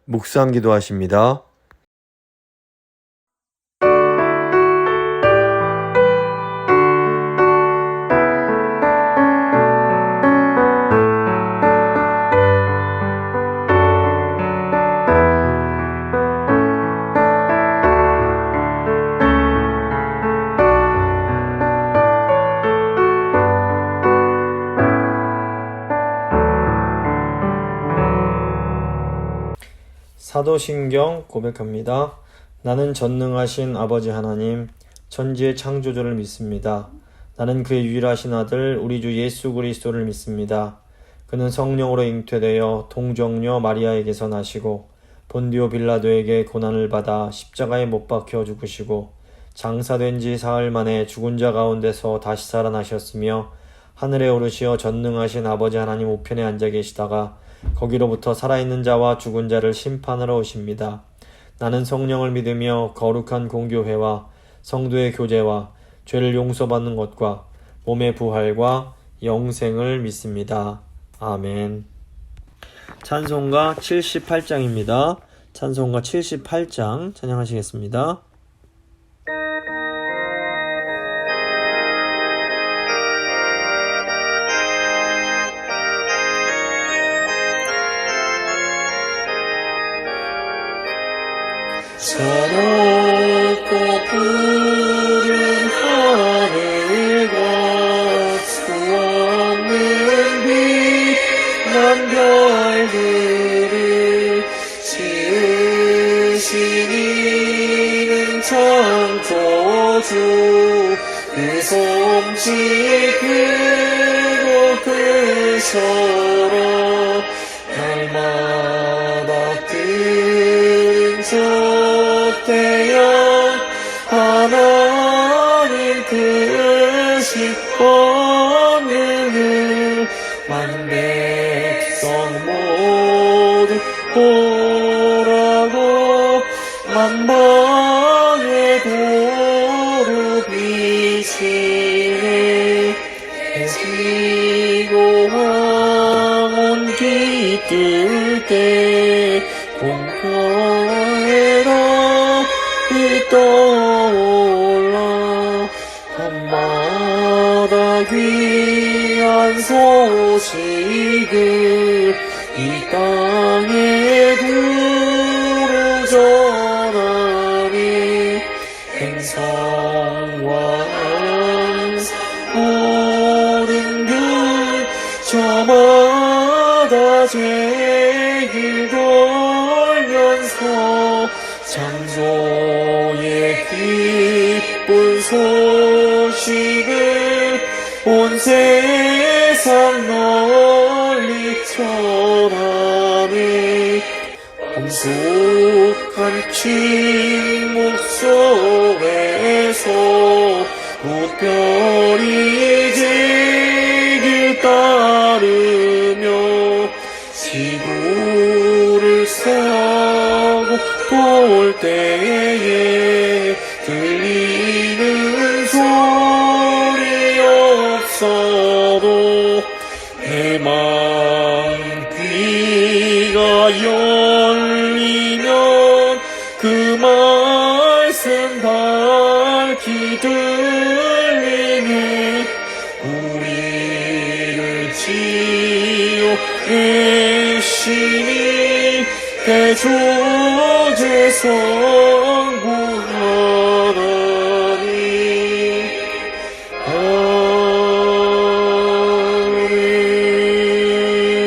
묵상 기도하십니다. 사도신경 고백합니다. 나는 전능하신 아버지 하나님, 천지의 창조주를 믿습니다. 나는 그의 유일하신 아들 우리 주 예수 그리스도를 믿습니다. 그는 성령으로 잉태되어 동정녀 마리아에게서 나시고 본디오 빌라도에게 고난을 받아 십자가에 못 박혀 죽으시고 장사된 지 사흘 만에 죽은 자 가운데서 다시 살아나셨으며 하늘에 오르시어 전능하신 아버지 하나님 우편에 앉아 계시다가 거기로부터 살아있는 자와 죽은 자를 심판하러 오십니다. 나는 성령을 믿으며 거룩한 공교회와 성도의 교제와 죄를 용서받는 것과 몸의 부활과 영생을 믿습니다. 아멘. 찬송가 78장입니다. 찬송가 78장 찬양하시겠습니다. 새롭고 푸른 하늘과 수없는 빛난 별들을 지으신 이는 창조주 그 솜씨 크고 크셔라 날마다 때여 하나님 크신 권능을 만백성 모두 보라고 만방의 도로 비치네 해지고 황혼 깃들 때 공평해라 떠올라 밤마다 귀한 소식을 이 땅에 두루 전하니 행성과 항상 푸른 별 저마다 제길 돌면서 창조의 기쁜 소식을 온 세상 널리 전하네 엄숙한 침묵 속에서 무별이 제길 따르며 지구를 싸고 볼 때에 들리는 소리 없어도 내 마음 귀가 열리면 그 말씀 밝히 들리네 우리를 지어내시니 대조제 성부 하나님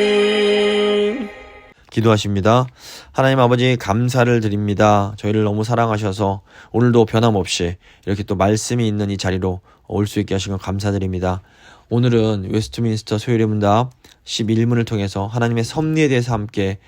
아멘. 기도하십니다. 하나님 아버지 감사를 드립니다. 저희를 너무 사랑하셔서 오늘도 변함없이 이렇게 또 말씀이 있는 이 자리로 올 수 있게 하신 것 감사드립니다. 오늘은 웨스트민스터 소요리 문답 11문을 통해서 하나님의 섭리에 대해서 함께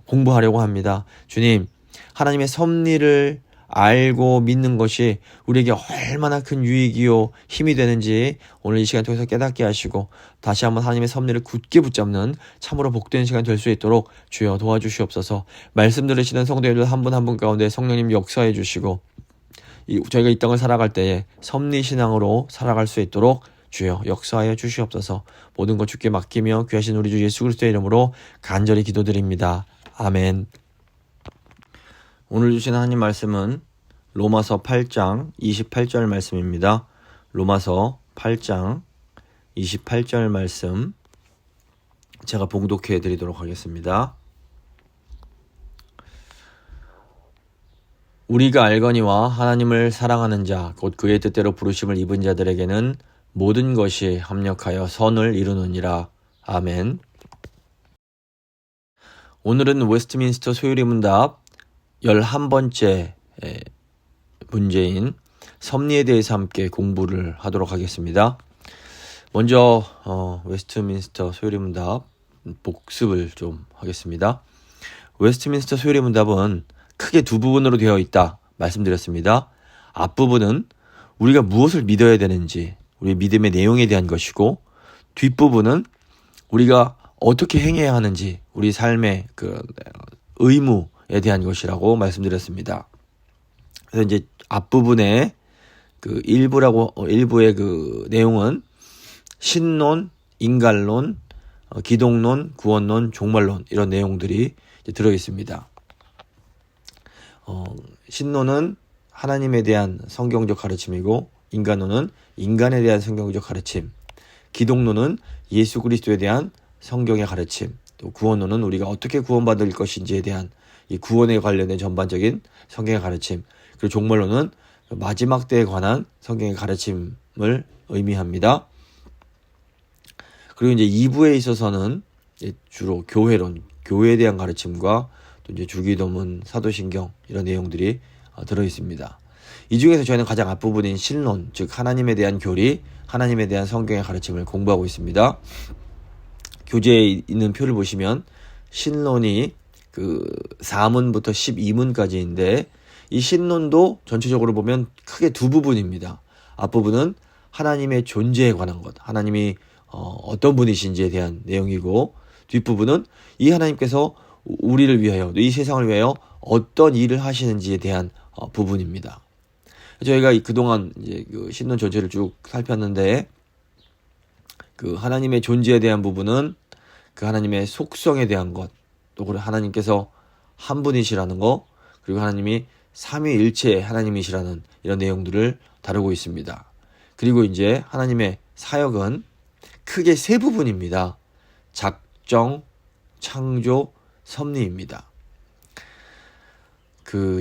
공부하려고 합니다. 주님, 하나님의 섭리를 알고 믿는 것이 우리에게 얼마나 큰 유익이요 힘이 되는지 오늘 이 시간 통해서 깨닫게 하시고 다시 한번 하나님의 섭리를 굳게 붙잡는 참으로 복된 시간 될 수 있도록 주여 도와주시옵소서. 말씀 들으시는 성도님들 한 분 한 분 가운데 성령님 역사해 주시고 저희가 이 땅을 살아갈 때에 섭리신앙으로 살아갈 수 있도록 주여 역사하여 주시옵소서. 모든 것 주께 맡기며 귀하신 우리 주 예수 그리스도의 이름으로 간절히 기도드립니다. 아멘. 오늘 주신 하나님 말씀은 로마서 8장 28절 말씀입니다. 로마서 8장 28절 말씀 제가 봉독해 드리도록 하겠습니다. 우리가 알거니와 하나님을 사랑하는 자, 곧 그의 뜻대로 부르심을 입은 자들에게는 모든 것이 합력하여 선을 이루느니라. 아멘. 오늘은 웨스트민스터 소요리 문답 11번째 문제인 섭리에 대해서 함께 공부를 하도록 하겠습니다. 먼저 웨스트민스터 소요리 문답 복습을 좀 하겠습니다. 웨스트민스터 소요리 문답은 크게 두 부분으로 되어 있다 말씀드렸습니다. 앞부분은 우리가 무엇을 믿어야 되는지, 우리 믿음의 내용에 대한 것이고, 뒷부분은 우리가 어떻게 행해야 하는지, 우리 삶의 그 의무에 대한 것이라고 말씀드렸습니다. 그래서 이제 앞부분에 그 일부의 그 내용은 신론, 인간론, 기독론, 구원론, 종말론 이런 내용들이 들어 있습니다. 신론은 하나님에 대한 성경적 가르침이고, 인간론은 인간에 대한 성경적 가르침, 기독론은 예수 그리스도에 대한 성경의 가르침, 또 구원론은 우리가 어떻게 구원받을 것인지에 대한 이 구원에 관련된 전반적인 성경의 가르침, 그리고 종말론은 마지막 때에 관한 성경의 가르침을 의미합니다. 그리고 이제 2부에 있어서는 주로 교회론, 교회에 대한 가르침과 또 이제 주기도문, 사도신경 이런 내용들이 들어 있습니다. 이 중에서 저희는 가장 앞부분인 신론, 즉 하나님에 대한 교리, 하나님에 대한 성경의 가르침을 공부하고 있습니다. 교재에 있는 표를 보시면 신론이 그 4문부터 12문까지인데, 이 신론도 전체적으로 보면 크게 두 부분입니다. 앞부분은 하나님의 존재에 관한 것, 하나님이 어떤 분이신지에 대한 내용이고, 뒷부분은 이 하나님께서 우리를 위하여, 이 세상을 위하여 어떤 일을 하시는지에 대한 부분입니다. 저희가 그동안 이제 그 신론 전체를 쭉 살폈는데, 그 하나님의 존재에 대한 부분은 그 하나님의 속성에 대한 것, 또 하나님께서 한 분이시라는 것, 그리고 하나님이 삼위일체 하나님이시라는 이런 내용들을 다루고 있습니다. 그리고 이제 하나님의 사역은 크게 세 부분입니다. 작정, 창조, 섭리입니다.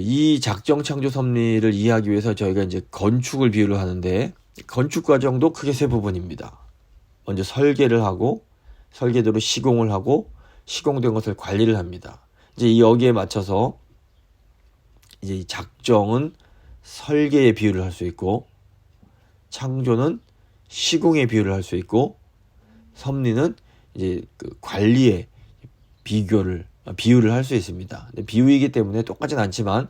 이 작정, 창조, 섭리를 이해하기 위해서 저희가 이제 건축을 비유를 하는데, 건축 과정도 크게 세 부분입니다. 먼저 설계를 하고, 설계대로 시공을 하고, 시공된 것을 관리를 합니다. 이제 여기에 맞춰서 이제 이 작정은 설계의 비유를 할 수 있고, 창조는 시공의 비유를 할 수 있고, 섭리는 이제 그 관리의 비유를 할 수 있습니다. 근데 비유이기 때문에 똑같진 않지만,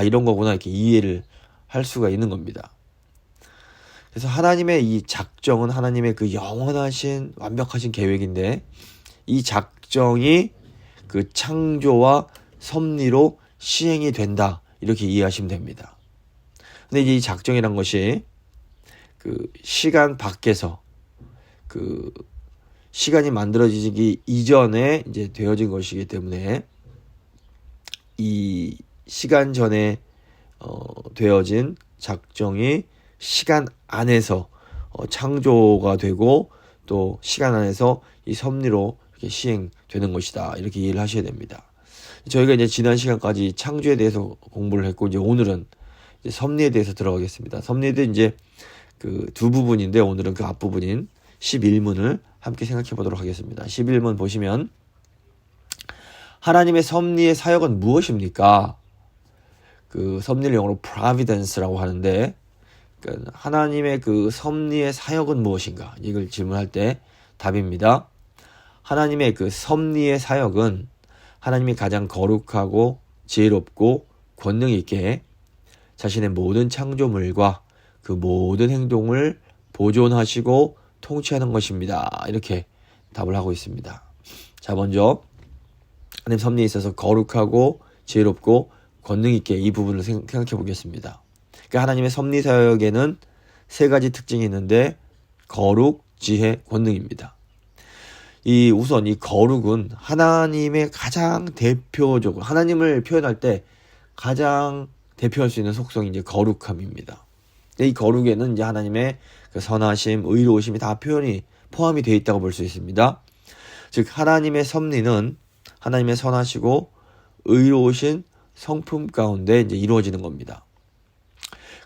이런 거구나 이렇게 이해를 할 수가 있는 겁니다. 그래서 하나님의 이 작정은 하나님의 그 영원하신 완벽하신 계획인데, 이 작정이 그 창조와 섭리로 시행이 된다, 이렇게 이해하시면 됩니다. 근데 이제 이 작정이란 것이 그 시간 밖에서 그 시간이 만들어지기 이전에 이제 되어진 것이기 때문에, 이 시간 전에 되어진 작정이 시간 안에서 창조가 되고, 또 시간 안에서 이 섭리로 이렇게 시행되는 것이다, 이렇게 이해를 하셔야 됩니다. 저희가 이제 지난 시간까지 창조에 대해서 공부를 했고, 이제 오늘은 이제 섭리에 대해서 들어가겠습니다. 섭리도 이제 그 두 부분인데, 오늘은 그 앞부분인 11문을 함께 생각해 보도록 하겠습니다. 11문 보시면, 하나님의 섭리의 사역은 무엇입니까? 그 섭리를 영어로 providence라고 하는데, 그러니까 하나님의 그 섭리의 사역은 무엇인가? 이걸 질문할 때 답입니다. 하나님의 그 섭리의 사역은 하나님이 가장 거룩하고 지혜롭고 권능 있게 자신의 모든 창조물과 그 모든 행동을 보존하시고 통치하는 것입니다. 이렇게 답을 하고 있습니다. 자, 먼저 하나님 섭리에 있어서 거룩하고 지혜롭고 권능 있게, 이 부분을 생각해 보겠습니다. 그러니까 하나님의 섭리 사역에는 세 가지 특징이 있는데, 거룩, 지혜, 권능입니다. 우선 이 거룩은 하나님의 가장 대표적으로, 하나님을 표현할 때 가장 대표할 수 있는 속성이 이제 거룩함입니다. 이 거룩에는 이제 하나님의 그 선하심, 의로우심이 다 포함이 되어 있다고 볼 수 있습니다. 즉 하나님의 섭리는 하나님의 선하시고 의로우신 성품 가운데 이제 이루어지는 겁니다.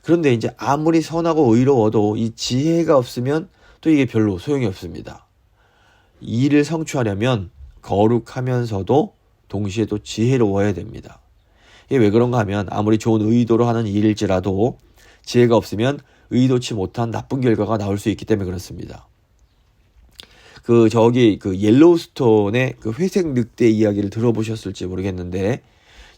그런데 이제 아무리 선하고 의로워도 이 지혜가 없으면 또 이게 별로 소용이 없습니다. 이 일을 성취하려면 거룩하면서도 동시에 또 지혜로워야 됩니다. 이게 왜 그런가 하면 아무리 좋은 의도로 하는 일일지라도 지혜가 없으면 의도치 못한 나쁜 결과가 나올 수 있기 때문에 그렇습니다. 그 옐로우스톤의 그 회색 늑대 이야기를 들어보셨을지 모르겠는데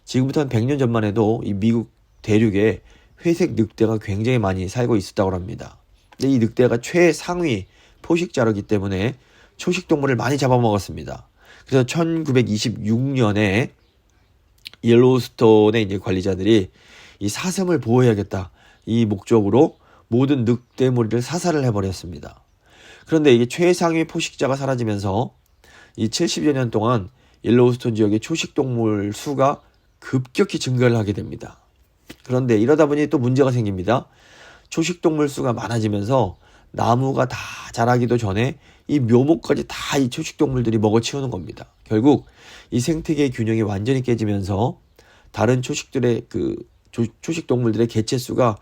지금부터 한 100년 전만 해도 이 미국 대륙에 회색 늑대가 굉장히 많이 살고 있었다고 합니다. 근데 이 늑대가 최상위 포식자이기 때문에 초식동물을 많이 잡아먹었습니다. 그래서 1926년에 옐로우스톤의 이제 관리자들이 이 사슴을 보호해야겠다 이 목적으로 모든 늑대무리를 사살을 해버렸습니다. 그런데 이게 최상위 포식자가 사라지면서 이 70여 년 동안 옐로우스톤 지역의 초식동물 수가 급격히 증가를 하게 됩니다. 그런데 이러다 보니 또 문제가 생깁니다. 초식동물 수가 많아지면서 나무가 다 자라기도 전에 이 묘목까지 다 이 초식동물들이 먹어치우는 겁니다. 결국 이 생태계의 균형이 완전히 깨지면서 다른 초식동물들의 개체 수가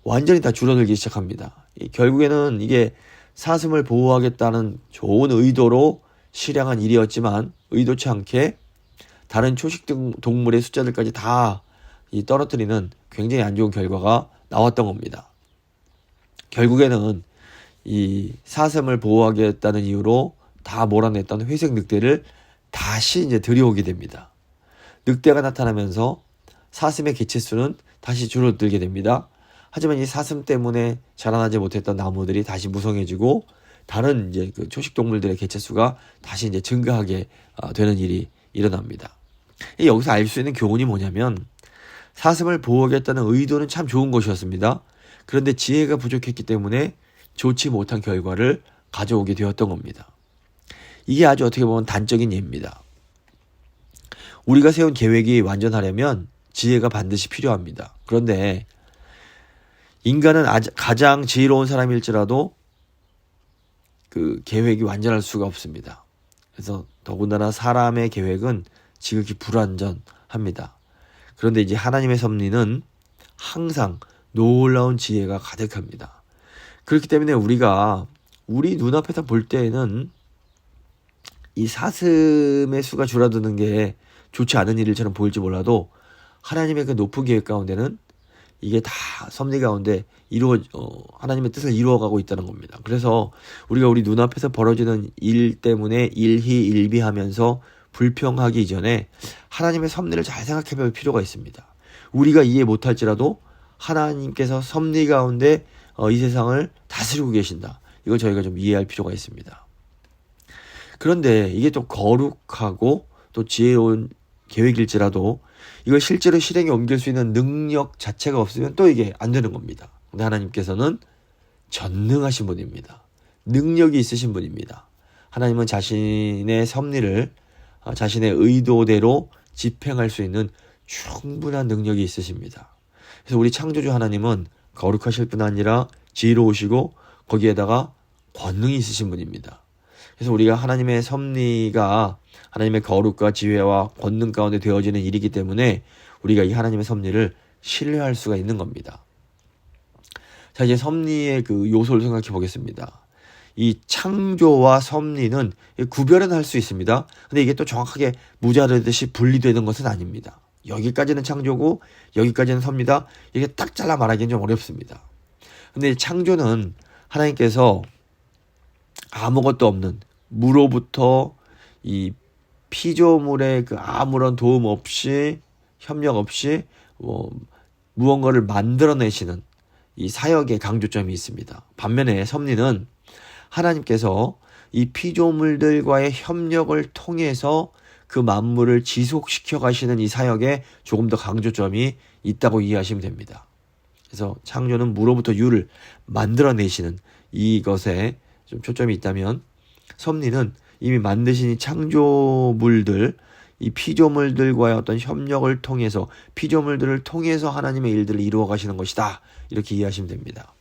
완전히 다 줄어들기 시작합니다. 결국에는 이게 사슴을 보호하겠다는 좋은 의도로 실행한 일이었지만 의도치 않게 다른 초식동물의 숫자들까지 다 떨어뜨리는 굉장히 안 좋은 결과가 나왔던 겁니다. 결국에는 이 사슴을 보호하겠다는 이유로 다 몰아냈던 회색 늑대를 다시 이제 들여오게 됩니다. 늑대가 나타나면서 사슴의 개체수는 다시 줄어들게 됩니다. 하지만 이 사슴 때문에 자라나지 못했던 나무들이 다시 무성해지고 다른 이제 그 초식동물들의 개체수가 다시 이제 증가하게 되는 일이 일어납니다. 여기서 알 수 있는 교훈이 뭐냐면 사슴을 보호하겠다는 의도는 참 좋은 것이었습니다. 그런데 지혜가 부족했기 때문에 좋지 못한 결과를 가져오게 되었던 겁니다. 이게 아주 어떻게 보면 단적인 예입니다. 우리가 세운 계획이 완전하려면 지혜가 반드시 필요합니다. 그런데 인간은 가장 지혜로운 사람일지라도 그 계획이 완전할 수가 없습니다. 그래서 더군다나 사람의 계획은 지극히 불완전합니다. 그런데 이제 하나님의 섭리는 항상 놀라운 지혜가 가득합니다. 그렇기 때문에 우리가 우리 눈앞에서 볼 때에는 이 사슴의 수가 줄어드는 게 좋지 않은 일처럼 보일지 몰라도 하나님의 그 높은 계획 가운데는 이게 다 섭리 가운데 하나님의 뜻을 이루어가고 있다는 겁니다. 그래서 우리가 우리 눈앞에서 벌어지는 일 때문에 일희일비하면서 불평하기 이전에 하나님의 섭리를 잘 생각해 볼 필요가 있습니다. 우리가 이해 못할지라도 하나님께서 섭리 가운데 이 세상을 다스리고 계신다. 이걸 저희가 좀 이해할 필요가 있습니다. 그런데 이게 또 거룩하고 또 지혜로운 계획일지라도 이걸 실제로 실행에 옮길 수 있는 능력 자체가 없으면 또 이게 안 되는 겁니다. 근데 하나님께서는 전능하신 분입니다. 능력이 있으신 분입니다. 하나님은 자신의 섭리를 자신의 의도대로 집행할 수 있는 충분한 능력이 있으십니다. 그래서 우리 창조주 하나님은 거룩하실 뿐 아니라 지혜로우시고 거기에다가 권능이 있으신 분입니다. 그래서 우리가 하나님의 섭리가 하나님의 거룩과 지혜와 권능 가운데 되어지는 일이기 때문에 우리가 이 하나님의 섭리를 신뢰할 수가 있는 겁니다. 자, 이제 섭리의 그 요소를 생각해 보겠습니다. 이 창조와 섭리는 구별은 할 수 있습니다. 근데 이게 또 정확하게 무자르듯이 분리되는 것은 아닙니다. 여기까지는 창조고 여기까지는 섭니다. 이게 딱 잘라 말하기는 좀 어렵습니다. 근데 창조는 하나님께서 아무것도 없는 무로부터 이 피조물의 그 아무런 도움 없이 협력 없이 무언가를 만들어내시는 이 사역의 강조점이 있습니다. 반면에 섭리는 하나님께서 이 피조물들과의 협력을 통해서 그 만물을 지속시켜 가시는 이 사역에 조금 더 강조점이 있다고 이해하시면 됩니다. 그래서 창조는 무로부터 유를 만들어내시는 이것에 좀 초점이 있다면 섭리는 이미 만드신 이 창조물들 이 피조물들과의 어떤 협력을 통해서, 피조물들을 통해서 하나님의 일들을 이루어 가시는 것이다. 이렇게 이해하시면 됩니다.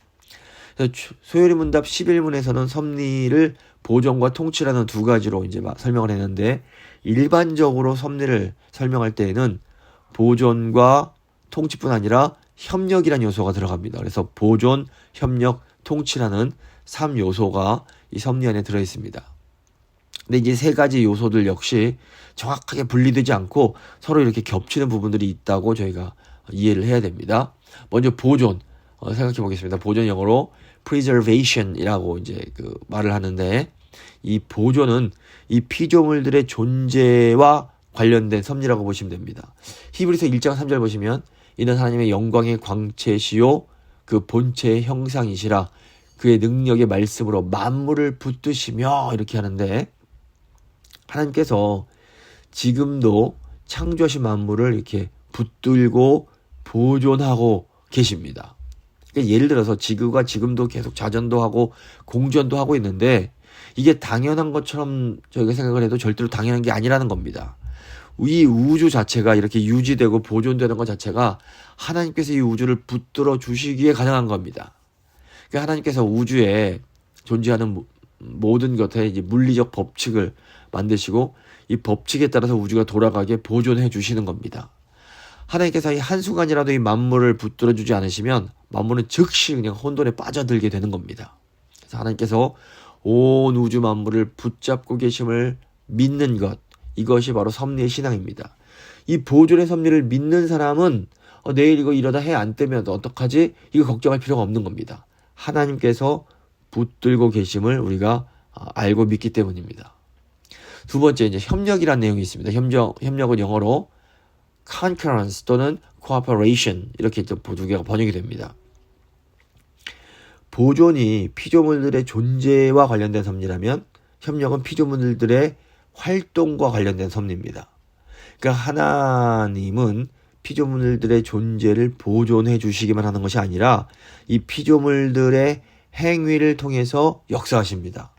소요리 문답 11문에서는 섭리를 보존과 통치라는 두 가지로 이제 설명을 했는데, 일반적으로 섭리를 설명할 때에는 보존과 통치뿐 아니라 협력이라는 요소가 들어갑니다. 그래서 보존, 협력, 통치라는 3요소가 이 섭리 안에 들어있습니다. 근데 이제 세 가지 요소들 역시 정확하게 분리되지 않고 서로 이렇게 겹치는 부분들이 있다고 저희가 이해를 해야 됩니다. 먼저 보존, 생각해 보겠습니다. 보존 영어로 preservation이라고 이제 말을 하는데, 이 보존은 이 피조물들의 존재와 관련된 섭리라고 보시면 됩니다. 히브리서 1장 3절 보시면, 이는 하나님의 영광의 광채시요 그 본체의 형상이시라 그의 능력의 말씀으로 만물을 붙드시며, 이렇게 하는데, 하나님께서 지금도 창조하신 만물을 이렇게 붙들고 보존하고 계십니다. 그러니까 예를 들어서 지구가 지금도 계속 자전도 하고 공전도 하고 있는데, 이게 당연한 것처럼 저희가 생각을 해도 절대로 당연한 게 아니라는 겁니다. 이 우주 자체가 이렇게 유지되고 보존되는 것 자체가 하나님께서 이 우주를 붙들어 주시기에 가능한 겁니다. 그러니까 하나님께서 우주에 존재하는 모든 것에 이제 물리적 법칙을 만드시고, 이 법칙에 따라서 우주가 돌아가게 보존해 주시는 겁니다. 하나님께서 이 한순간이라도 이 만물을 붙들어 주지 않으시면 만물은 즉시 그냥 혼돈에 빠져들게 되는 겁니다. 그래서 하나님께서 온 우주 만물을 붙잡고 계심을 믿는 것, 이것이 바로 섭리의 신앙입니다. 이 보존의 섭리를 믿는 사람은 내일 이거 이러다 해 안 뜨면 어떡하지? 이거 걱정할 필요가 없는 겁니다. 하나님께서 붙들고 계심을 우리가 알고 믿기 때문입니다. 두 번째, 이제 협력이라는 내용이 있습니다. 협력은 영어로 concurrence 또는 cooperation, 이렇게 두 개가 번역이 됩니다. 보존이 피조물들의 존재와 관련된 섭리라면, 협력은 피조물들의 활동과 관련된 섭리입니다. 그러니까 하나님은 피조물들의 존재를 보존해 주시기만 하는 것이 아니라 이 피조물들의 행위를 통해서 역사하십니다.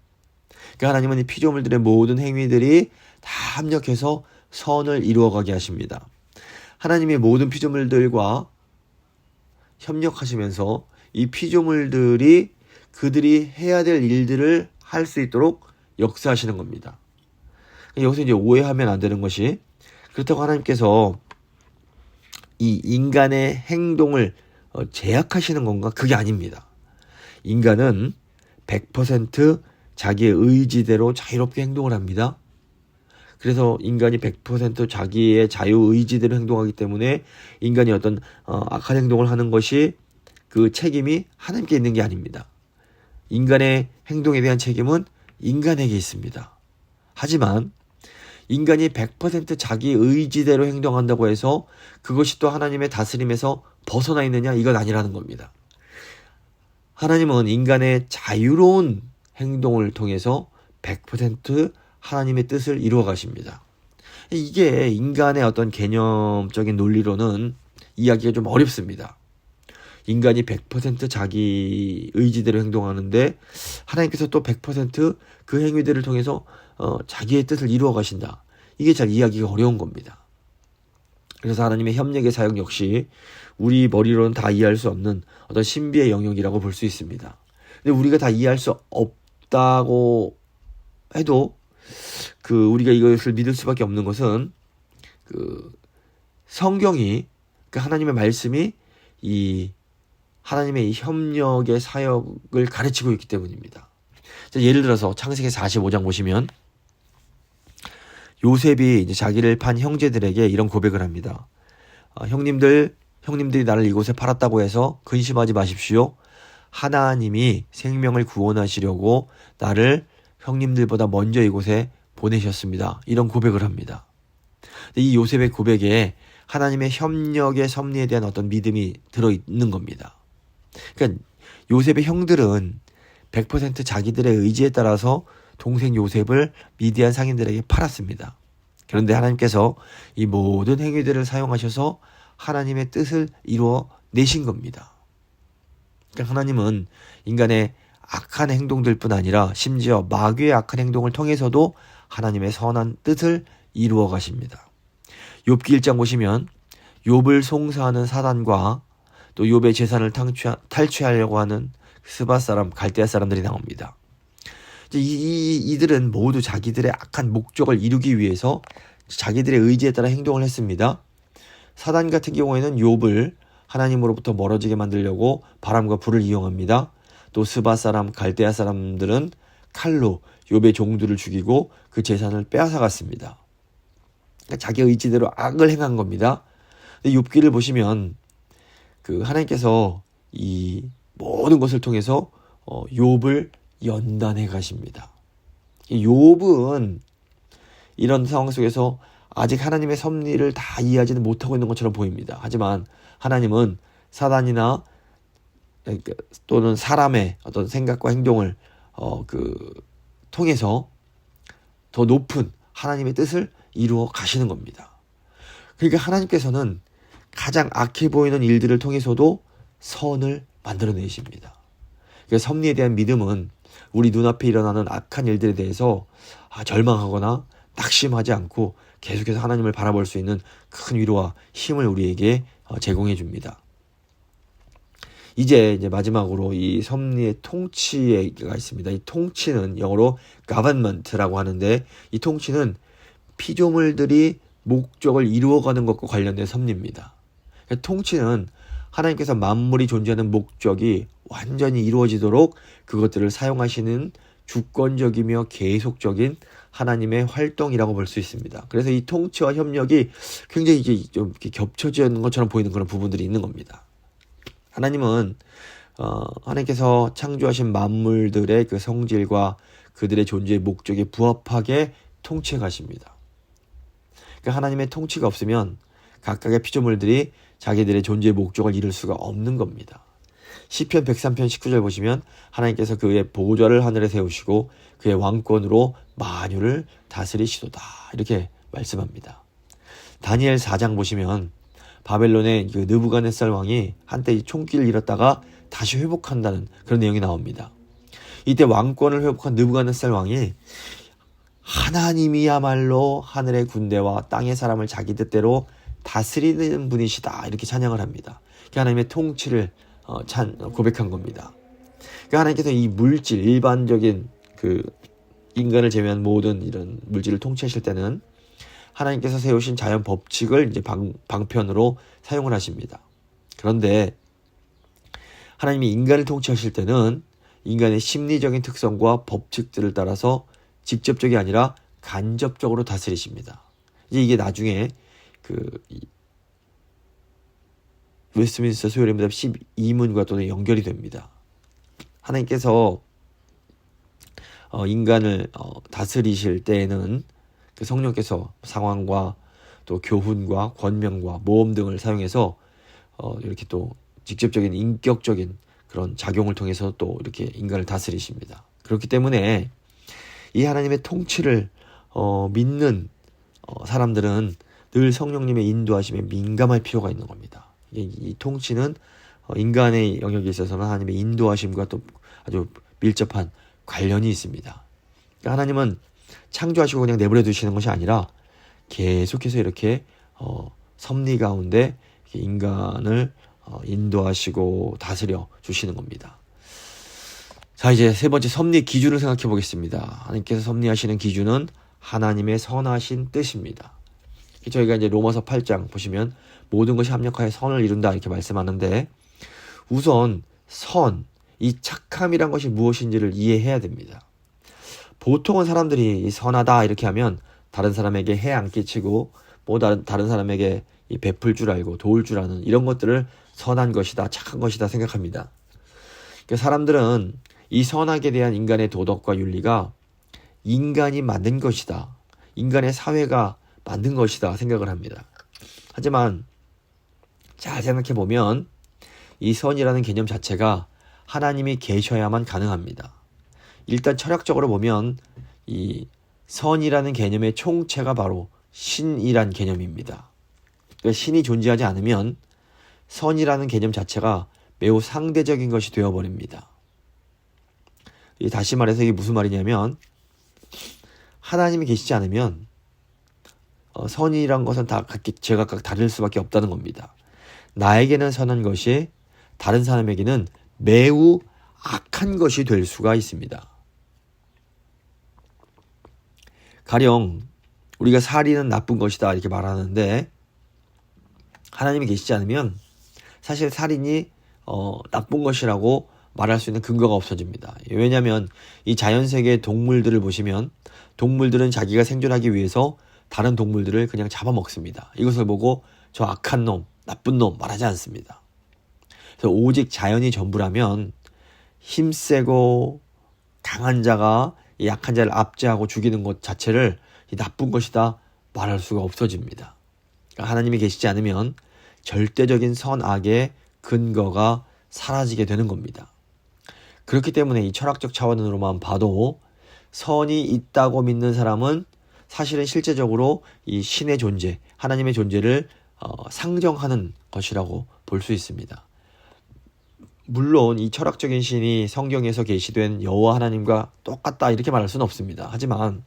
그러니까 하나님은 이 피조물들의 모든 행위들이 다 합력해서 선을 이루어가게 하십니다. 하나님의 모든 피조물들과 협력하시면서 이 피조물들이 그들이 해야 될 일들을 할 수 있도록 역사하시는 겁니다. 여기서 이제 오해하면 안 되는 것이, 그렇다고 하나님께서 이 인간의 행동을 제약하시는 건가? 그게 아닙니다. 인간은 100% 자기의 의지대로 자유롭게 행동을 합니다. 그래서 인간이 100% 자기의 자유의지대로 행동하기 때문에 인간이 어떤 악한 행동을 하는 것이, 그 책임이 하나님께 있는 게 아닙니다. 인간의 행동에 대한 책임은 인간에게 있습니다. 하지만 인간이 100% 자기 의지대로 행동한다고 해서 그것이 또 하나님의 다스림에서 벗어나 있느냐? 이건 아니라는 겁니다. 하나님은 인간의 자유로운 행동을 통해서 100% 하나님의 뜻을 이루어 가십니다. 이게 인간의 어떤 개념적인 논리로는 이야기가 좀 어렵습니다. 인간이 100% 자기 의지대로 행동하는데 하나님께서 또 100% 그 행위들을 통해서 자기의 뜻을 이루어 가신다. 이게 잘 이해하기가 어려운 겁니다. 그래서 하나님의 협력의 사역 역시 우리 머리로는 다 이해할 수 없는 어떤 신비의 영역이라고 볼 수 있습니다. 근데 우리가 다 이해할 수 없다고 해도 우리가 이것을 믿을 수밖에 없는 것은 성경이, 하나님의 말씀이 이 하나님의 이 협력의 사역을 가르치고 있기 때문입니다. 예를 들어서 창세기 45장 보시면 요셉이 이제 자기를 판 형제들에게 이런 고백을 합니다. 형님들이 나를 이곳에 팔았다고 해서 근심하지 마십시오. 하나님이 생명을 구원하시려고 나를 형님들보다 먼저 이곳에 보내셨습니다. 이런 고백을 합니다. 이 요셉의 고백에 하나님의 협력의 섭리에 대한 어떤 믿음이 들어있는 겁니다. 그러니까 요셉의 형들은 100% 자기들의 의지에 따라서 동생 요셉을 미디안 상인들에게 팔았습니다. 그런데 하나님께서 이 모든 행위들을 사용하셔서 하나님의 뜻을 이루어 내신 겁니다. 그러니까 하나님은 인간의 악한 행동들뿐 아니라 심지어 마귀의 악한 행동을 통해서도 하나님의 선한 뜻을 이루어 가십니다. 욥기 1장 보시면 욥을 송사하는 사단과 또 욥의 재산을 탈취하려고 하는 스바 사람, 갈대아 사람들이 나옵니다. 이들은 모두 자기들의 악한 목적을 이루기 위해서 자기들의 의지에 따라 행동을 했습니다. 사단 같은 경우에는 욥을 하나님으로부터 멀어지게 만들려고 바람과 불을 이용합니다. 또 스바 사람, 갈대아 사람들은 칼로 욥의 종들을 죽이고 그 재산을 빼앗아갔습니다. 그러니까 자기 의지대로 악을 행한 겁니다. 근데 욥기를 보시면 그 하나님께서 이 모든 것을 통해서 욥을 연단해 가십니다. 욥은 이런 상황 속에서 아직 하나님의 섭리를 다 이해하지는 못하고 있는 것처럼 보입니다. 하지만 하나님은 사단이나 또는 사람의 어떤 생각과 행동을 통해서 더 높은 하나님의 뜻을 이루어 가시는 겁니다. 그러니까 하나님께서는 가장 악해 보이는 일들을 통해서도 선을 만들어내십니다. 그러니까 섭리에 대한 믿음은 우리 눈앞에 일어나는 악한 일들에 대해서 절망하거나 낙심하지 않고 계속해서 하나님을 바라볼 수 있는 큰 위로와 힘을 우리에게 제공해 줍니다. 이제 마지막으로 이 섭리의 통치가 있습니다. 이 통치는 영어로 government라고 하는데 이 통치는 피조물들이 목적을 이루어가는 것과 관련된 섭리입니다. 통치는 하나님께서 만물이 존재하는 목적이 완전히 이루어지도록 그것들을 사용하시는 주권적이며 계속적인 하나님의 활동이라고 볼 수 있습니다. 그래서 이 통치와 협력이 굉장히 이제 좀 이렇게 겹쳐져 있는 것처럼 보이는 그런 부분들이 있는 겁니다. 하나님은 하나님께서 창조하신 만물들의 그 성질과 그들의 존재의 목적에 부합하게 통치해 가십니다. 그러니까 하나님의 통치가 없으면 각각의 피조물들이 자기들의 존재의 목적을 이룰 수가 없는 겁니다. 시편 103편 19절 보시면 하나님께서 그의 보좌를 하늘에 세우시고 그의 왕권으로 만유를 다스리시도다 이렇게 말씀합니다. 다니엘 4장 보시면 바벨론의 그 느부갓네살 왕이 한때 총기를 잃었다가 다시 회복한다는 그런 내용이 나옵니다. 이때 왕권을 회복한 느부갓네살 왕이 하나님이야말로 하늘의 군대와 땅의 사람을 자기 뜻대로 다스리는 분이시다 이렇게 찬양을 합니다. 하나님의 통치를 고백한 겁니다. 그러니까 하나님께서 이 물질 일반적인 그 인간을 제외한 모든 이런 물질을 통치하실 때는 하나님께서 세우신 자연 법칙을 이제 방편으로 사용을 하십니다. 그런데 하나님이 인간을 통치하실 때는 인간의 심리적인 특성과 법칙들을 따라서 직접적이 아니라 간접적으로 다스리십니다. 이게 나중에 웨스트민스터 소요리문답 12문과 또는 연결이 됩니다. 하나님께서 인간을 다스리실 때에는 그 성령께서 상황과 또 교훈과 권명과 모험 등을 사용해서 이렇게 또 직접적인 인격적인 그런 작용을 통해서 또 이렇게 인간을 다스리십니다. 그렇기 때문에 이 하나님의 통치를 믿는 사람들은 늘 성령님의 인도하심에 민감할 필요가 있는 겁니다. 이 통치는 인간의 영역에 있어서는 하나님의 인도하심과 또 아주 밀접한 관련이 있습니다. 그러니까 하나님은 창조하시고 그냥 내버려 두시는 것이 아니라 계속해서 이렇게 섭리 가운데 인간을 인도하시고 다스려 주시는 겁니다. 자, 이제 세 번째 섭리 기준을 생각해 보겠습니다. 하나님께서 섭리하시는 기준은 하나님의 선하신 뜻입니다. 저희가 이제 로마서 8장 보시면 모든 것이 합력하여 선을 이룬다 이렇게 말씀하는데 우선 이 착함이란 것이 무엇인지를 이해해야 됩니다. 보통은 사람들이 선하다 이렇게 하면 다른 사람에게 해 안 끼치고 다른 사람에게 베풀 줄 알고 도울 줄 아는 이런 것들을 선한 것이다, 착한 것이다 생각합니다. 그러니까 사람들은 이 선악에 대한 인간의 도덕과 윤리가 인간이 만든 것이다, 인간의 사회가 만든 것이다 생각을 합니다. 하지만 잘 생각해 보면 이 선이라는 개념 자체가 하나님이 계셔야만 가능합니다. 일단 철학적으로 보면 이 선이라는 개념의 총체가 바로 신이란 개념입니다. 그러니까 신이 존재하지 않으면 선이라는 개념 자체가 매우 상대적인 것이 되어버립니다. 다시 말해서 이게 무슨 말이냐면 하나님이 계시지 않으면 선이란 것은 다 제각각 다를 수밖에 없다는 겁니다. 나에게는 선한 것이 다른 사람에게는 매우 악한 것이 될 수가 있습니다. 가령 우리가 살인은 나쁜 것이다 이렇게 말하는데 하나님이 계시지 않으면 사실 살인이 나쁜 것이라고 말할 수 있는 근거가 없어집니다. 왜냐하면 이 자연세계의 동물들을 보시면 동물들은 자기가 생존하기 위해서 다른 동물들을 그냥 잡아먹습니다. 이것을 보고 저 악한 놈, 나쁜 놈 말하지 않습니다. 그래서 오직 자연이 전부라면 힘세고 강한 자가 이 약한 자를 압제하고 죽이는 것 자체를 이 나쁜 것이다 말할 수가 없어집니다. 그러니까 하나님이 계시지 않으면 절대적인 선악의 근거가 사라지게 되는 겁니다. 그렇기 때문에 이 철학적 차원으로만 봐도 선이 있다고 믿는 사람은 사실은 실제적으로 이 신의 존재, 하나님의 존재를 상정하는 것이라고 볼 수 있습니다. 물론 이 철학적인 신이 성경에서 계시된 여호와 하나님과 똑같다 이렇게 말할 수는 없습니다. 하지만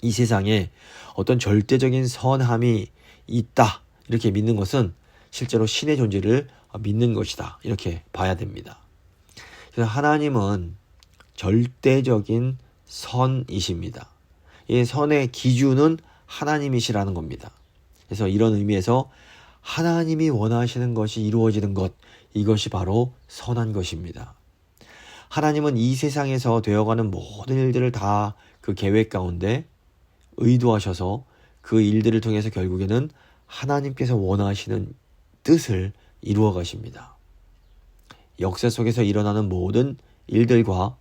이 세상에 어떤 절대적인 선함이 있다 이렇게 믿는 것은 실제로 신의 존재를 믿는 것이다 이렇게 봐야 됩니다. 그래서 하나님은 절대적인 선이십니다. 이 선의 기준은 하나님이시라는 겁니다. 그래서 이런 의미에서 하나님이 원하시는 것이 이루어지는 것, 이것이 바로 선한 것입니다. 하나님은 이 세상에서 되어가는 모든 일들을 다 그 계획 가운데 의도하셔서 그 일들을 통해서 결국에는 하나님께서 원하시는 뜻을 이루어 가십니다. 역사 속에서 일어나는 모든 일들과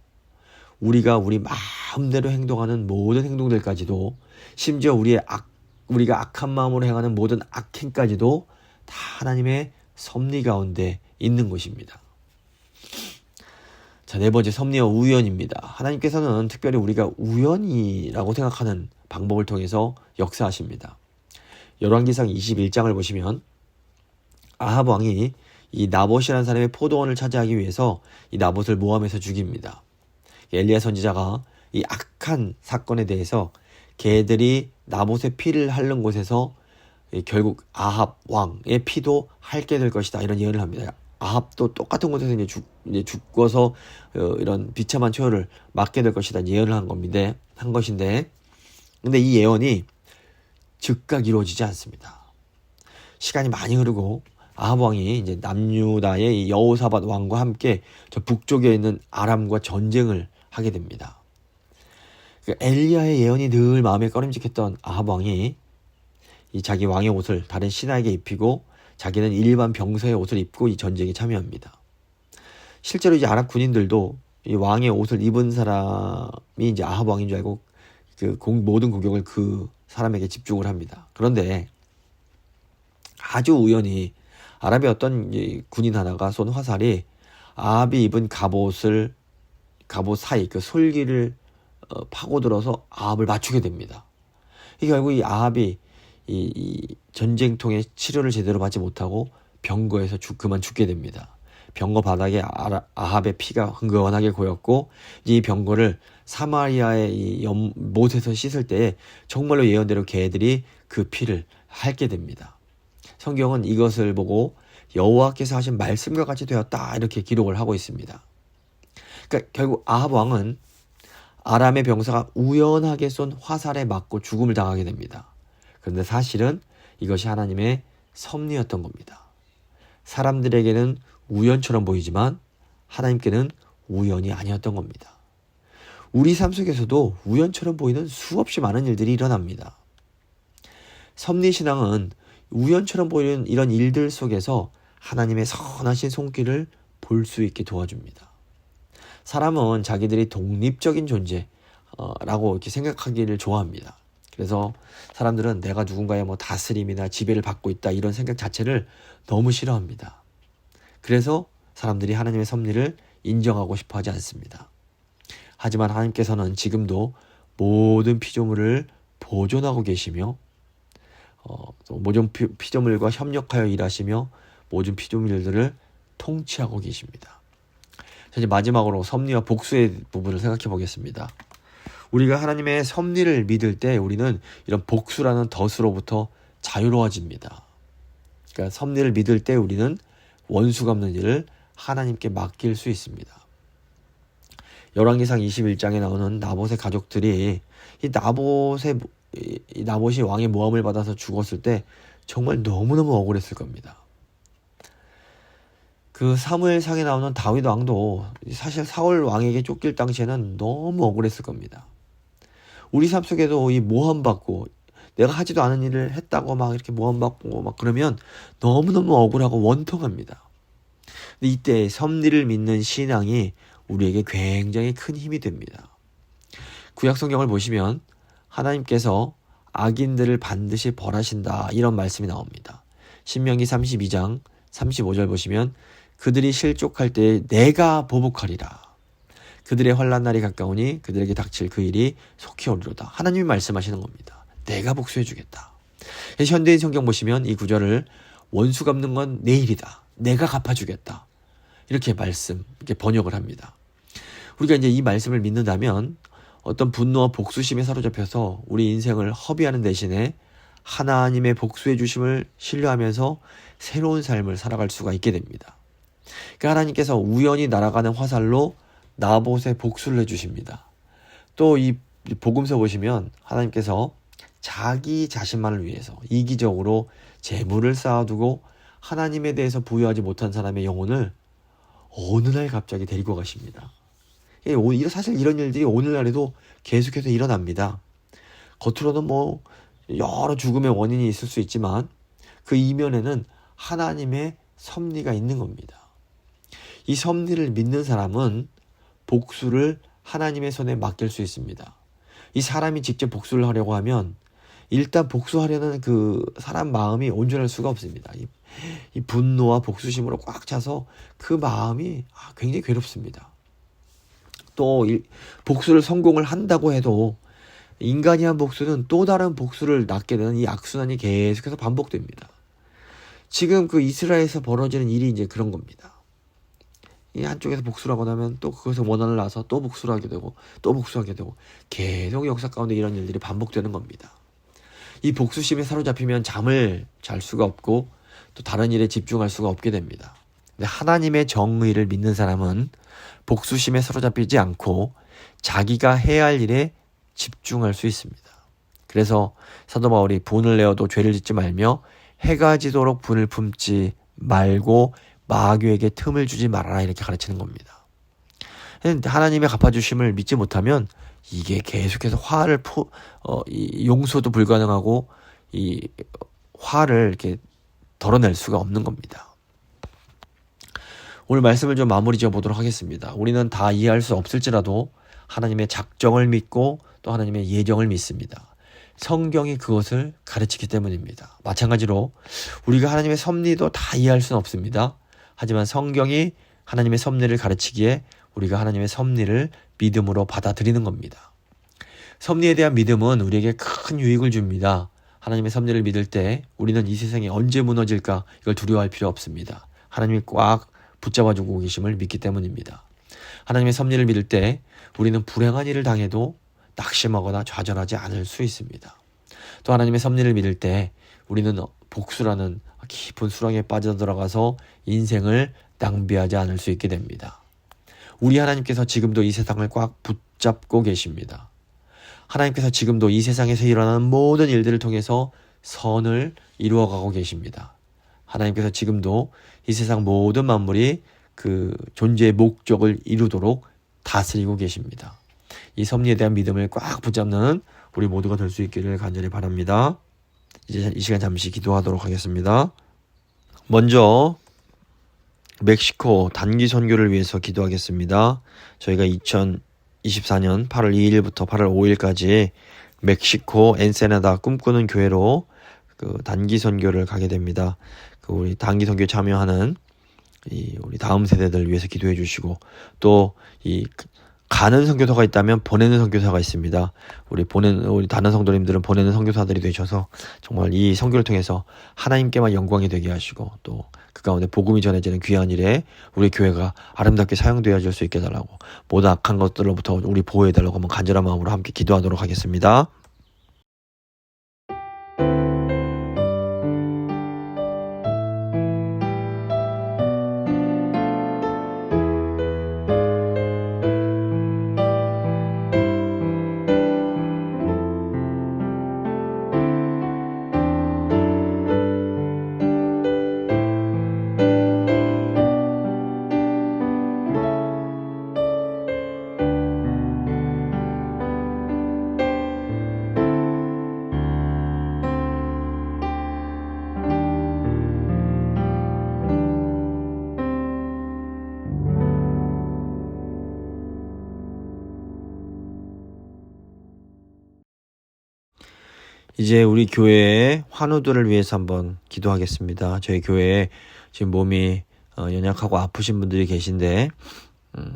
우리가 우리 마음대로 행동하는 모든 행동들까지도 심지어 우리가 악한 마음으로 행하는 모든 악행까지도 다 하나님의 섭리 가운데 있는 것입니다. 자, 네 번째 섭리와 우연입니다. 하나님께서는 특별히 우리가 우연이라고 생각하는 방법을 통해서 역사하십니다. 열왕기상 21장을 보시면 아합 왕이 이 나봇이라는 사람의 포도원을 차지하기 위해서 이 나봇을 모함해서 죽입니다. 엘리야 선지자가 이 악한 사건에 대해서 개들이 나봇의 피를 핥는 곳에서 결국 아합 왕의 피도 핥게 될 것이다 이런 예언을 합니다. 아합도 똑같은 곳에서 이제 죽어서 이런 비참한 처우를 맞게 될 것이다 예언을 한 것인데 근데 이 예언이 즉각 이루어지지 않습니다. 시간이 많이 흐르고 아합 왕이 이제 남유다의 여호사밧 왕과 함께 저 북쪽에 있는 아람과 전쟁을 하게 됩니다. 엘리야의 예언이 늘 마음에 꺼림직했던 아합 왕이 이 자기 왕의 옷을 다른 신하에게 입히고 자기는 일반 병사의 옷을 입고 이 전쟁에 참여합니다. 실제로 이제 아랍 군인들도 이 왕의 옷을 입은 사람이 이제 아합 왕인 줄 알고 모든 공격을 그 사람에게 집중을 합니다. 그런데 아주 우연히 아랍의 어떤 군인 하나가 쏜 화살이 아합이 입은 갑옷 사이 그 솔기를 파고들어서 아합을 맞추게 됩니다. 이게 결국 이 아합이 이 전쟁통의 치료를 제대로 받지 못하고 병거에서 그만 죽게 됩니다. 병거 바닥에 아합의 피가 흥건하게 고였고 이 병거를 사마리아의 이 못에서 씻을 때에 정말로 예언대로 개들이 그 피를 핥게 됩니다. 성경은 이것을 보고 여호와께서 하신 말씀과 같이 되었다 이렇게 기록을 하고 있습니다. 그러니까 결국 아합 왕은 아람의 병사가 우연하게 쏜 화살에 맞고 죽음을 당하게 됩니다. 그런데 사실은 이것이 하나님의 섭리였던 겁니다. 사람들에게는 우연처럼 보이지만 하나님께는 우연이 아니었던 겁니다. 우리 삶 속에서도 우연처럼 보이는 수없이 많은 일들이 일어납니다. 섭리신앙은 우연처럼 보이는 이런 일들 속에서 하나님의 선하신 손길을 볼 수 있게 도와줍니다. 사람은 자기들이 독립적인 존재라고 이렇게 생각하기를 좋아합니다. 그래서 사람들은 내가 누군가의 다스림이나 지배를 받고 있다 이런 생각 자체를 너무 싫어합니다. 그래서 사람들이 하나님의 섭리를 인정하고 싶어 하지 않습니다. 하지만 하나님께서는 지금도 모든 피조물을 보존하고 계시며 모든 피조물과 협력하여 일하시며 모든 피조물들을 통치하고 계십니다. 자, 이제 마지막으로 섭리와 복수의 부분을 생각해 보겠습니다. 우리가 하나님의 섭리를 믿을 때 우리는 이런 복수라는 덫으로부터 자유로워집니다. 그러니까 섭리를 믿을 때 우리는 원수 갚는 일을 하나님께 맡길 수 있습니다. 열왕기상 21장에 나오는 나봇의 가족들이 이 나봇이 왕의 모함을 받아서 죽었을 때 정말 너무너무 억울했을 겁니다. 그 사무엘상에 나오는 다윗 왕도 사실 사울 왕에게 쫓길 당시에는 너무 억울했을 겁니다. 우리 삶 속에도 이 모함받고 내가 하지도 않은 일을 했다고 막 이렇게 모함받고 막 그러면 너무너무 억울하고 원통합니다. 근데 이때 섭리를 믿는 신앙이 우리에게 굉장히 큰 힘이 됩니다. 구약 성경을 보시면 하나님께서 악인들을 반드시 벌하신다 이런 말씀이 나옵니다. 신명기 32장 35절 보시면 그들이 실족할 때에 내가 보복하리라. 그들의 환난 날이 가까우니 그들에게 닥칠 그 일이 속히 오리로다. 하나님이 말씀하시는 겁니다. 내가 복수해 주겠다. 현대인 성경 보시면 이 구절을 원수 갚는 건 내 일이다. 내가 갚아주겠다. 이렇게 번역을 합니다. 우리가 이제 이 말씀을 믿는다면 어떤 분노와 복수심에 사로잡혀서 우리 인생을 허비하는 대신에 하나님의 복수해 주심을 신뢰하면서 새로운 삶을 살아갈 수가 있게 됩니다. 그러니까 하나님께서 우연히 날아가는 화살로 나봇의 복수를 해주십니다. 또 이 복음서 보시면 하나님께서 자기 자신만을 위해서 이기적으로 재물을 쌓아두고 하나님에 대해서 부여하지 못한 사람의 영혼을 어느 날 갑자기 데리고 가십니다. 사실 이런 일들이 오늘날에도 계속해서 일어납니다. 겉으로는 여러 죽음의 원인이 있을 수 있지만 그 이면에는 하나님의 섭리가 있는 겁니다. 이 섭리를 믿는 사람은 복수를 하나님의 손에 맡길 수 있습니다. 이 사람이 직접 복수를 하려고 하면 일단 복수하려는 그 사람 마음이 온전할 수가 없습니다. 이 분노와 복수심으로 꽉 차서 그 마음이 굉장히 괴롭습니다. 또 복수를 성공을 한다고 해도 인간이 한 복수는 또 다른 복수를 낳게 되는 이 악순환이 계속해서 반복됩니다. 지금 그 이스라엘에서 벌어지는 일이 이제 그런 겁니다. 이 한쪽에서 복수를 하고 나면 또 그것을 원한을 낳아서 또 복수를 하게 되고 또 복수하게 되고 계속 역사 가운데 이런 일들이 반복되는 겁니다. 이 복수심에 사로잡히면 잠을 잘 수가 없고 또 다른 일에 집중할 수가 없게 됩니다. 근데 하나님의 정의를 믿는 사람은 복수심에 사로잡히지 않고 자기가 해야 할 일에 집중할 수 있습니다. 그래서 사도 바울이 분을 내어도 죄를 짓지 말며 해가 지도록 분을 품지 말고 마귀에게 틈을 주지 말아라 이렇게 가르치는 겁니다. 하나님의 갚아주심을 믿지 못하면 이게 계속해서 용서도 불가능하고 이 화를 이렇게 덜어낼 수가 없는 겁니다. 오늘 말씀을 좀 마무리 지어 보도록 하겠습니다. 우리는 다 이해할 수 없을지라도 하나님의 작정을 믿고 또 하나님의 예정을 믿습니다. 성경이 그것을 가르치기 때문입니다. 마찬가지로 우리가 하나님의 섭리도 다 이해할 수는 없습니다. 하지만 성경이 하나님의 섭리를 가르치기에 우리가 하나님의 섭리를 믿음으로 받아들이는 겁니다. 섭리에 대한 믿음은 우리에게 큰 유익을 줍니다. 하나님의 섭리를 믿을 때 우리는 이 세상이 언제 무너질까 이걸 두려워할 필요 없습니다. 하나님이 꽉 붙잡아주고 계심을 믿기 때문입니다. 하나님의 섭리를 믿을 때 우리는 불행한 일을 당해도 낙심하거나 좌절하지 않을 수 있습니다. 또 하나님의 섭리를 믿을 때 우리는 복수라는 깊은 수렁에 빠져들어가서 인생을 낭비하지 않을 수 있게 됩니다. 우리 하나님께서 지금도 이 세상을 꽉 붙잡고 계십니다. 하나님께서 지금도 이 세상에서 일어나는 모든 일들을 통해서 선을 이루어가고 계십니다. 하나님께서 지금도 이 세상 모든 만물이 그 존재의 목적을 이루도록 다스리고 계십니다. 이 섭리에 대한 믿음을 꽉 붙잡는 우리 모두가 될 수 있기를 간절히 바랍니다. 이제 이 시간 잠시 기도하도록 하겠습니다. 먼저 멕시코 단기 선교를 위해서 기도하겠습니다. 저희가 2024년 8월 2일부터 8월 5일까지 멕시코 엔세나다 꿈꾸는 교회로 그 단기 선교를 가게 됩니다. 그 우리 단기 선교에 참여하는 우리 다음 세대들 위해서 기도해 주시고 또 이 가는 선교사가 있다면 보내는 선교사가 있습니다. 우리 다른 성도님들은 보내는 선교사들이 되셔서 정말 이 선교를 통해서 하나님께만 영광이 되게 하시고 또 그 가운데 복음이 전해지는 귀한 일에 우리 교회가 아름답게 사용되어질 수 있게 해달라고, 모든 악한 것들로부터 우리 보호해달라고 한번 간절한 마음으로 함께 기도하도록 하겠습니다. 이제 우리 교회의 환우들을 위해서 한번 기도하겠습니다. 저희 교회에 지금 몸이 연약하고 아프신 분들이 계신데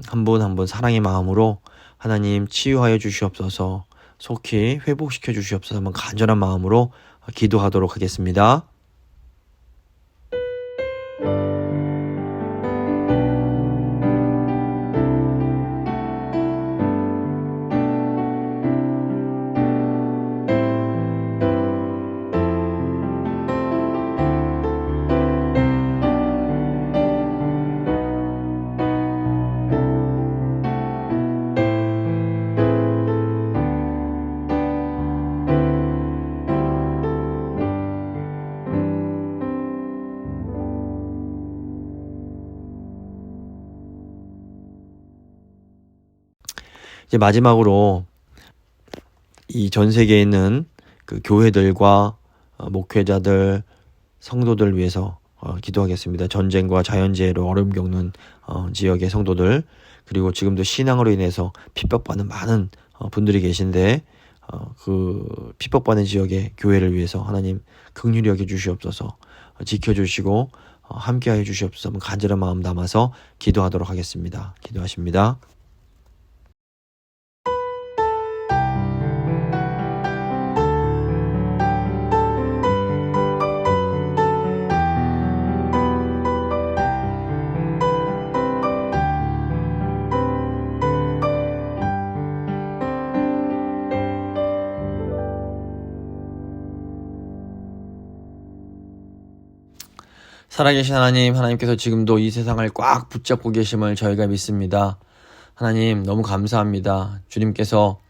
한 분 한 분 사랑의 마음으로 하나님 치유하여 주시옵소서, 속히 회복시켜 주시옵소서 한번 간절한 마음으로 기도하도록 하겠습니다. 이제 마지막으로 이 전 세계에 있는 그 교회들과 목회자들, 성도들 위해서 기도하겠습니다. 전쟁과 자연재해로 어려움 겪는 지역의 성도들, 그리고 지금도 신앙으로 인해서 핍박받는 많은 분들이 계신데 그 핍박받는 지역의 교회를 위해서 하나님 긍휼히 여겨 주시옵소서, 지켜주시고 함께하여 주시옵소서 한번 간절한 마음 담아서 기도하도록 하겠습니다. 기도하십니다. 살아계신 하나님께서 지금도 이 세상을 꽉 붙잡고 계심을 저희가 믿습니다. 하나님 너무 감사합니다. 주님께서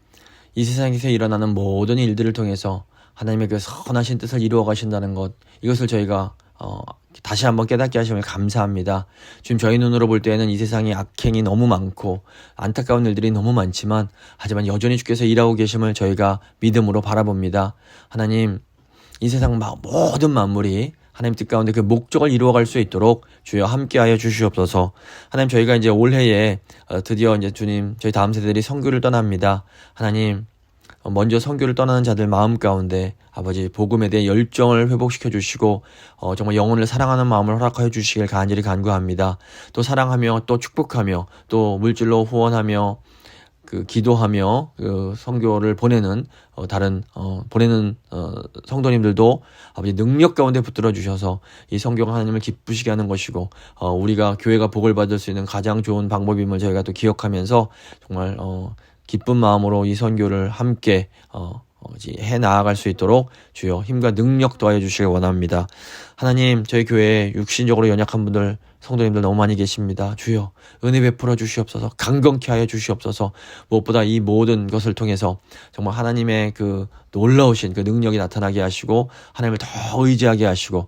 이 세상에서 일어나는 모든 일들을 통해서 하나님의 그 선하신 뜻을 이루어 가신다는 것, 이것을 저희가 다시 한번 깨닫게 하심을 감사합니다. 지금 저희 눈으로 볼 때에는 이 세상에 악행이 너무 많고 안타까운 일들이 너무 많지만 하지만 여전히 주께서 일하고 계심을 저희가 믿음으로 바라봅니다. 하나님, 이 세상 모든 만물이 하나님 뜻 가운데 그 목적을 이루어갈 수 있도록 주여 함께하여 주시옵소서. 하나님, 저희가 이제 올해에 드디어 이제 주님, 저희 다음 세대들이 선교를 떠납니다. 하나님, 먼저 선교를 떠나는 자들 마음 가운데 아버지 복음에 대해 열정을 회복시켜 주시고 정말 영혼을 사랑하는 마음을 허락하여 주시길 간절히 간구합니다. 또 사랑하며 또 축복하며 또 물질로 후원하며 그 기도하며 그 선교를 보내는 성도님들도 아버지 능력 가운데 붙들어 주셔서 이 선교가 하나님을 기쁘시게 하는 것이고 우리가 교회가 복을 받을 수 있는 가장 좋은 방법임을 저희가 또 기억하면서 정말 기쁜 마음으로 이 선교를 함께 해 나아갈 수 있도록 주여 힘과 능력 더하여 주시길 원합니다. 하나님, 저희 교회에 육신적으로 연약한 분들, 성도님들 너무 많이 계십니다. 주여 은혜 베풀어 주시옵소서, 강건케 하여 주시옵소서. 무엇보다 이 모든 것을 통해서 정말 하나님의 그 놀라우신 그 능력이 나타나게 하시고 하나님을 더 의지하게 하시고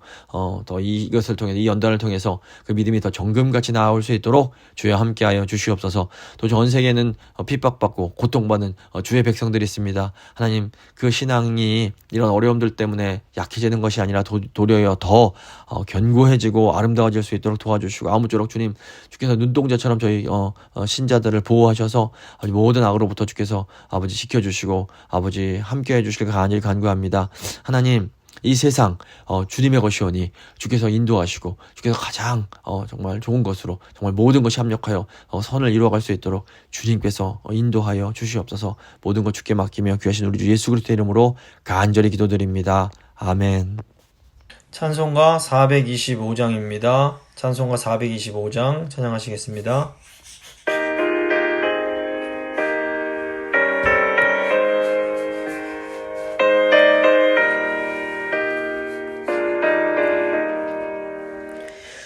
더 이것을 통해서, 이 연단을 통해서 그 믿음이 더 정금같이 나아올 수 있도록 주여 함께하여 주시옵소서. 또 전 세계는 핍박받고 고통받는 주의 백성들이 있습니다. 하나님, 그 신앙이 이런 어려움들 때문에 약해지는 것이 아니라 도리어 더 견고해지고 아름다워질 수 있도록 도와주시고, 아무쪼록 주께서 눈동자처럼 저희 신자들을 보호하셔서 모든 악으로부터 주께서 아버지 지켜주시고 아버지 함께해 주시길 간절히 간구합니다. 하나님, 이 세상 주님의 것이오니 주께서 인도하시고 주께서 가장 정말 좋은 것으로 정말 모든 것이 합력하여 선을 이루어갈 수 있도록 주님께서 인도하여 주시옵소서. 모든 것 주께 맡기며 귀하신 우리 주 예수 그리스도의 이름으로 간절히 기도드립니다. 아멘. 찬송가 425장입니다. 찬송가 425장 찬양하시겠습니다.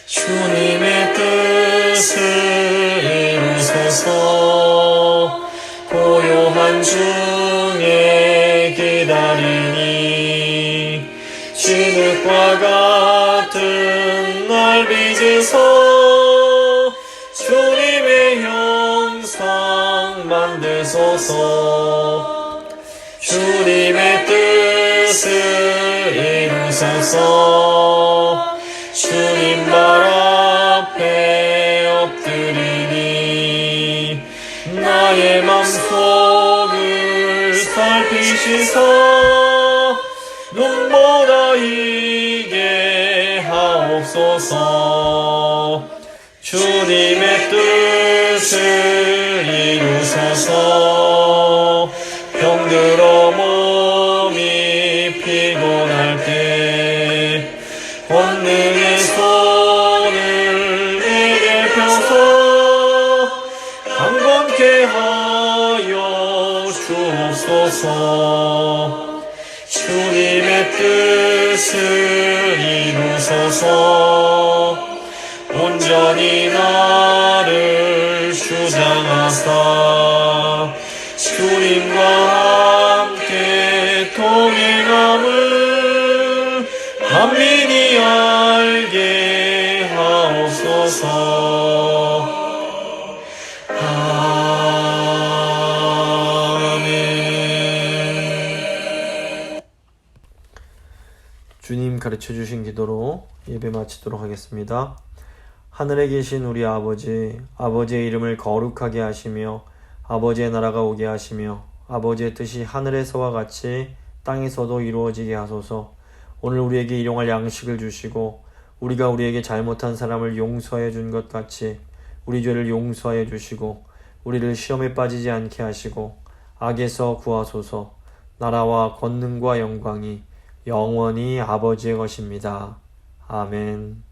주님의 뜻을 이루소서. 고요한 중에 기다리니 진흙과 같은 날 빚으소. 주님의 형상 만드소서. 주님의 뜻을 이루소서. 주님 발 앞에 엎드리니 나의 맘속을 살피시사 눈보다 이게 하옵소서. 주님의 뜻을 이루소서. 병들어 몸이 피곤할 때 권능의 손을 내게 펴서 강건케 하여 주옵소서. 주님의 뜻을 이루소서. 온전히 나를 주장하사 주님과 함께 동행함을 만민이 알게 하옵소서. 아멘. 주님 가르쳐 주신 기도로 예배 마치도록 하겠습니다. 하늘에 계신 우리 아버지, 아버지의 이름을 거룩하게 하시며 아버지의 나라가 오게 하시며 아버지의 뜻이 하늘에서와 같이 땅에서도 이루어지게 하소서. 오늘 우리에게 일용할 양식을 주시고 우리가 우리에게 잘못한 사람을 용서해 준 것 같이 우리 죄를 용서해 주시고 우리를 시험에 빠지지 않게 하시고 악에서 구하소서. 나라와 권능과 영광이 영원히 아버지의 것입니다. 아멘.